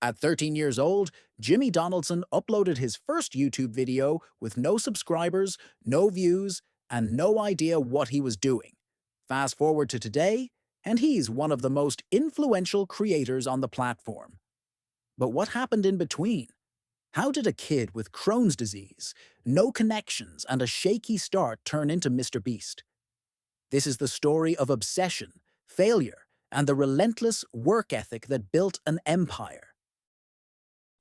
At 13 years old, Jimmy Donaldson uploaded his first YouTube video with no subscribers, no views, and no idea what he was doing. Fast forward to today, and he's one of the most influential creators on the platform. But what happened in between? How did a kid with Crohn's disease, no connections, and a shaky start turn into MrBeast? This is the story of obsession, failure, and the relentless work ethic that built an empire.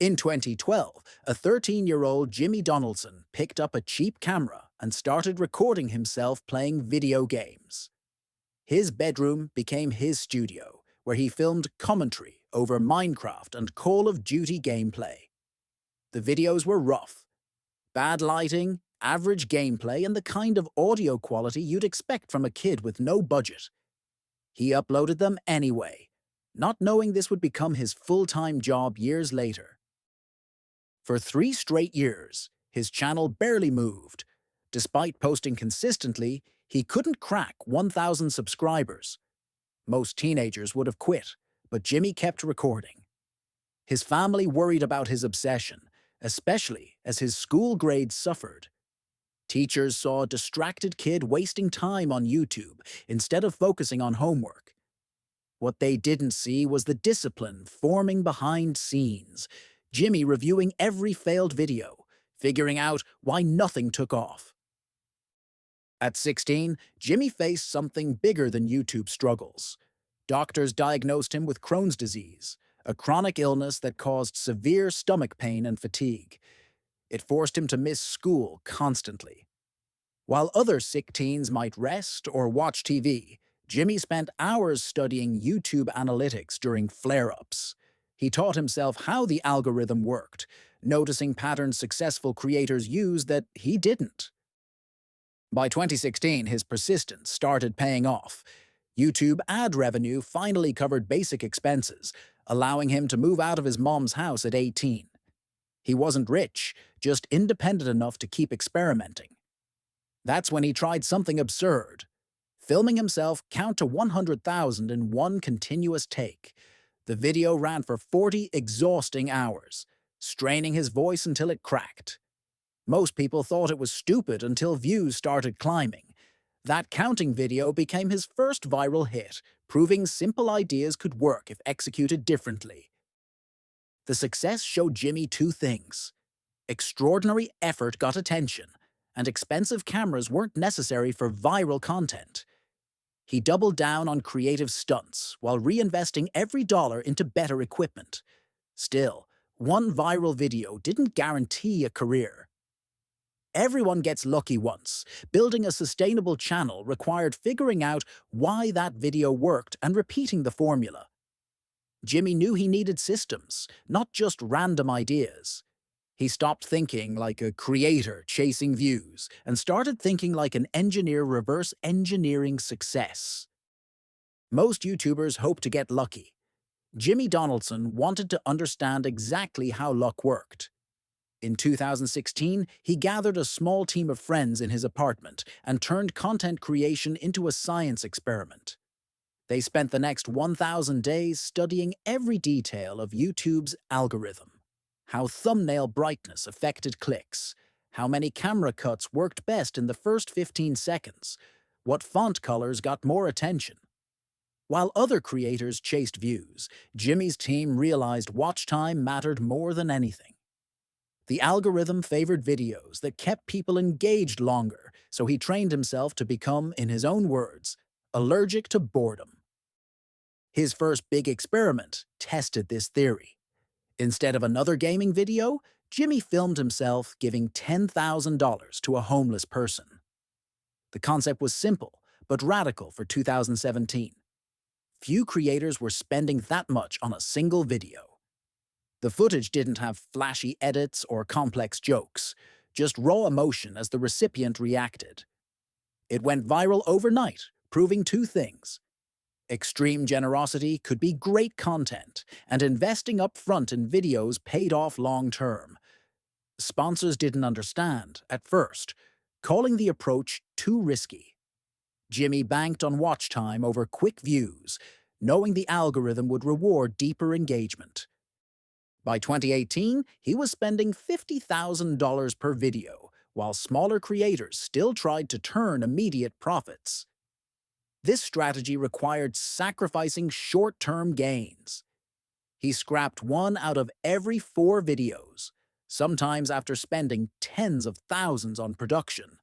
In 2012, a 13-year-old Jimmy Donaldson picked up a cheap camera and started recording himself playing video games. His bedroom became his studio, where he filmed commentary over Minecraft and Call of Duty gameplay. The videos were rough. Bad lighting, average gameplay, and the kind of audio quality you'd expect from a kid with no budget. He uploaded them anyway, not knowing this would become his full-time job years later. For 3 straight years, his channel barely moved. Despite posting consistently, he couldn't crack 1,000 subscribers. Most teenagers would have quit, but Jimmy kept recording. His family worried about his obsession, especially as his school grades suffered. Teachers saw a distracted kid wasting time on YouTube instead of focusing on homework. What they didn't see was the discipline forming behind scenes. Jimmy reviewing every failed video, figuring out why nothing took off. At 16, Jimmy faced something bigger than YouTube struggles. Doctors diagnosed him with Crohn's disease, a chronic illness that caused severe stomach pain and fatigue. It forced him to miss school constantly. While other sick teens might rest or watch TV, Jimmy spent hours studying YouTube analytics during flare-ups. He taught himself how the algorithm worked, noticing patterns successful creators use that he didn't. By 2016, his persistence started paying off. YouTube ad revenue finally covered basic expenses, allowing him to move out of his mom's house at 18. He wasn't rich, just independent enough to keep experimenting. That's when he tried something absurd, filming himself count to 100,000 in one continuous take. The video ran for 40 exhausting hours, straining his voice until it cracked. Most people thought it was stupid until views started climbing. That counting video became his first viral hit, proving simple ideas could work if executed differently. The success showed Jimmy 2 things. Extraordinary effort got attention, and expensive cameras weren't necessary for viral content. He doubled down on creative stunts while reinvesting every dollar into better equipment. Still, one viral video didn't guarantee a career. Everyone gets lucky once. Building a sustainable channel required figuring out why that video worked and repeating the formula. Jimmy knew he needed systems, not just random ideas. He stopped thinking like a creator chasing views and started thinking like an engineer reverse engineering success. Most YouTubers hope to get lucky. Jimmy Donaldson wanted to understand exactly how luck worked. In 2016, he gathered a small team of friends in his apartment and turned content creation into a science experiment. They spent the next 1,000 days studying every detail of YouTube's algorithm. How thumbnail brightness affected clicks, how many camera cuts worked best in the first 15 seconds, what font colors got more attention. While other creators chased views, Jimmy's team realized watch time mattered more than anything. The algorithm favored videos that kept people engaged longer, so he trained himself to become, in his own words, allergic to boredom. His first big experiment tested this theory. Instead of another gaming video, Jimmy filmed himself giving $10,000 to a homeless person. The concept was simple, but radical for 2017. Few creators were spending that much on a single video. The footage didn't have flashy edits or complex jokes, just raw emotion as the recipient reacted. It went viral overnight, proving 2 things. Extreme generosity could be great content, and investing up front in videos paid off long-term. Sponsors didn't understand, at first, calling the approach too risky. Jimmy banked on watch time over quick views, knowing the algorithm would reward deeper engagement. By 2018, he was spending $50,000 per video, while smaller creators still tried to turn immediate profits. This strategy required sacrificing short-term gains. He scrapped one out of every 4 videos, sometimes after spending tens of thousands on production.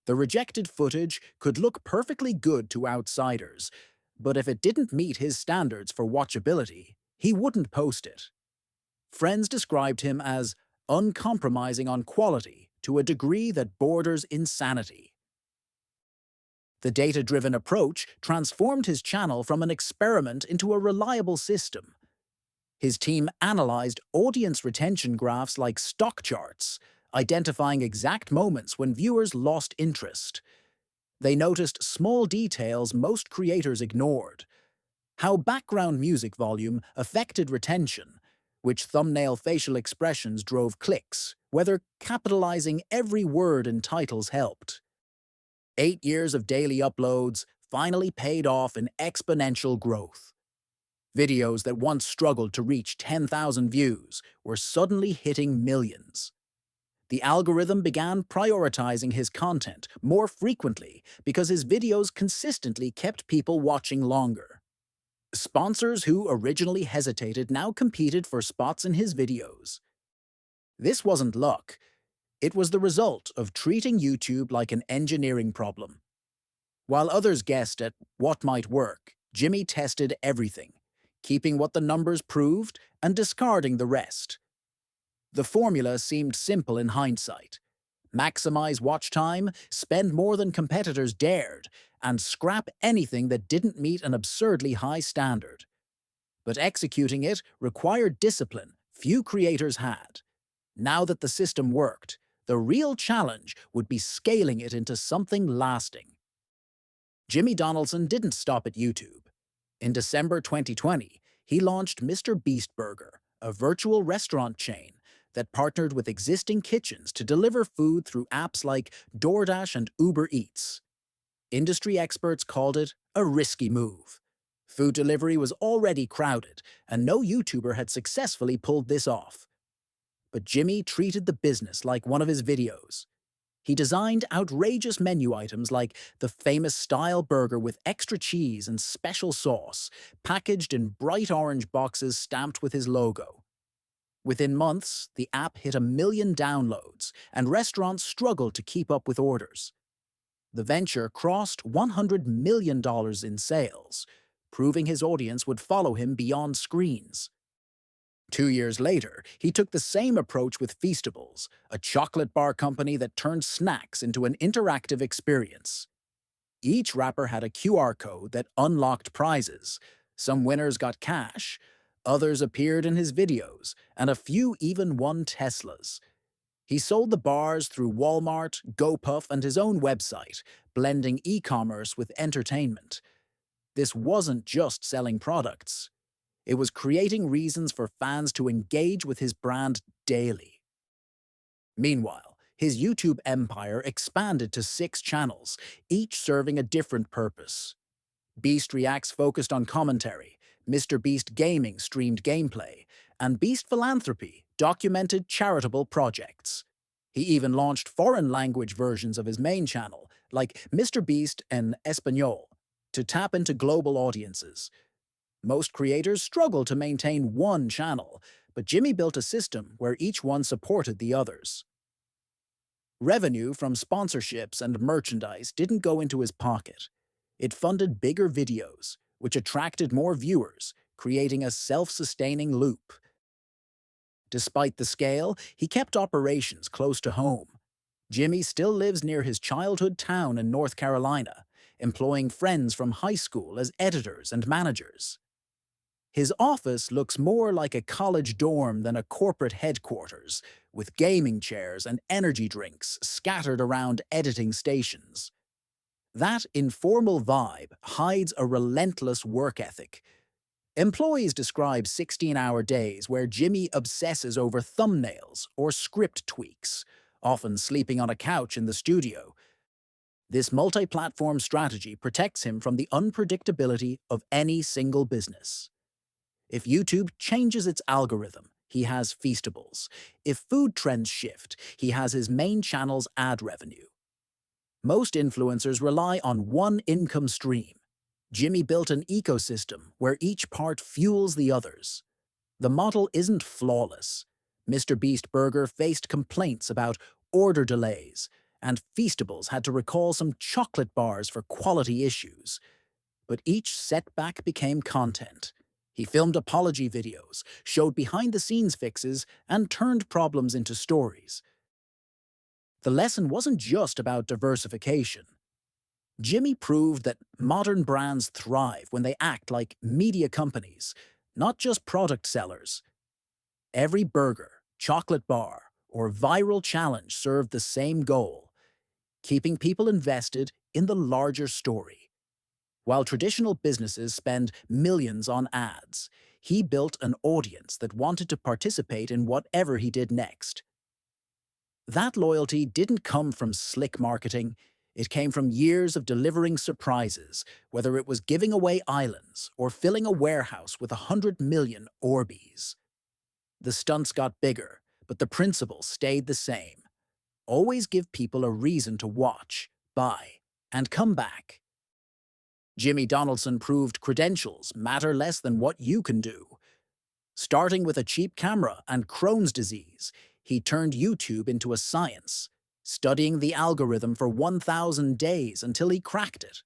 The rejected footage could look perfectly good to outsiders, but if it didn't meet his standards for watchability, he wouldn't post it. Friends described him as uncompromising on quality to a degree that borders insanity. The data-driven approach transformed his channel from an experiment into a reliable system. His team analyzed audience retention graphs like stock charts, identifying exact moments when viewers lost interest. They noticed small details most creators ignored: how background music volume affected retention, which thumbnail facial expressions drove clicks, whether capitalizing every word in titles helped. 8 years of daily uploads finally paid off in exponential growth. Videos that once struggled to reach 10,000 views were suddenly hitting millions. The algorithm began prioritizing his content more frequently because his videos consistently kept people watching longer. Sponsors who originally hesitated now competed for spots in his videos. This wasn't luck. It was the result of treating YouTube like an engineering problem. While others guessed at what might work, Jimmy tested everything, keeping what the numbers proved and discarding the rest. The formula seemed simple in hindsight: maximize watch time, spend more than competitors dared, and scrap anything that didn't meet an absurdly high standard. But executing it required discipline few creators had. Now that the system worked, the real challenge would be scaling it into something lasting. Jimmy Donaldson didn't stop at YouTube. In December 2020, he launched MrBeast's Burger, a virtual restaurant chain that partnered with existing kitchens to deliver food through apps like DoorDash and Uber Eats. Industry experts called it a risky move. Food delivery was already crowded, and no YouTuber had successfully pulled this off. But Jimmy treated the business like one of his videos. He designed outrageous menu items like the famous style burger with extra cheese and special sauce, packaged in bright orange boxes stamped with his logo. Within months, the app hit 1 million downloads, and restaurants struggled to keep up with orders. The venture crossed $100 million in sales, proving his audience would follow him beyond screens. 2 years later, he took the same approach with Feastables, a chocolate bar company that turned snacks into an interactive experience. Each wrapper had a QR code that unlocked prizes. Some winners got cash, others appeared in his videos, and a few even won Teslas. He sold the bars through Walmart, GoPuff, and his own website, blending e-commerce with entertainment. This wasn't just selling products. It was creating reasons for fans to engage with his brand daily. Meanwhile, his YouTube empire expanded to 6 channels, each serving a different purpose. Beast Reacts focused on commentary, MrBeast Gaming streamed gameplay, and Beast Philanthropy documented charitable projects. He even launched foreign language versions of his main channel, like MrBeast en Espanol, to tap into global audiences. Most creators struggle to maintain one channel, but Jimmy built a system where each one supported the others. Revenue from sponsorships and merchandise didn't go into his pocket. It funded bigger videos, which attracted more viewers, creating a self-sustaining loop. Despite the scale, he kept operations close to home. Jimmy still lives near his childhood town in North Carolina, employing friends from high school as editors and managers. His office looks more like a college dorm than a corporate headquarters, with gaming chairs and energy drinks scattered around editing stations. That informal vibe hides a relentless work ethic. Employees describe 16-hour days where Jimmy obsesses over thumbnails or script tweaks, often sleeping on a couch in the studio. This multi-platform strategy protects him from the unpredictability of any single business. If YouTube changes its algorithm, he has Feastables. If food trends shift, he has his main channel's ad revenue. Most influencers rely on one income stream. Jimmy built an ecosystem where each part fuels the others. The model isn't flawless. MrBeast Burger faced complaints about order delays, and Feastables had to recall some chocolate bars for quality issues. But each setback became content. He filmed apology videos, showed behind-the-scenes fixes, and turned problems into stories. The lesson wasn't just about diversification. Jimmy proved that modern brands thrive when they act like media companies, not just product sellers. Every burger, chocolate bar, or viral challenge served the same goal: keeping people invested in the larger story. While traditional businesses spend millions on ads, he built an audience that wanted to participate in whatever he did next. That loyalty didn't come from slick marketing. It came from years of delivering surprises, whether it was giving away islands or filling a warehouse with 100 million Orbeez. The stunts got bigger, but the principle stayed the same. Always give people a reason to watch, buy, and come back. Jimmy Donaldson proved credentials matter less than what you can do. Starting with a cheap camera and Crohn's disease, he turned YouTube into a science, studying the algorithm for 1,000 days until he cracked it.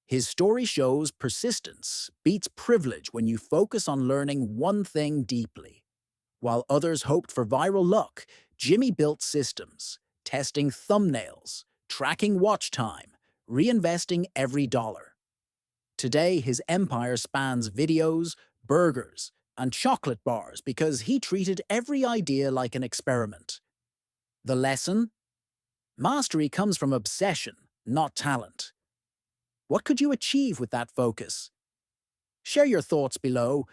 His story shows persistence beats privilege when you focus on learning one thing deeply. While others hoped for viral luck, Jimmy built systems, testing thumbnails, tracking watch time, reinvesting every dollar. Today, his empire spans videos, burgers, and chocolate bars because he treated every idea like an experiment. The lesson? Mastery comes from obsession, not talent. What could you achieve with that focus? Share your thoughts below.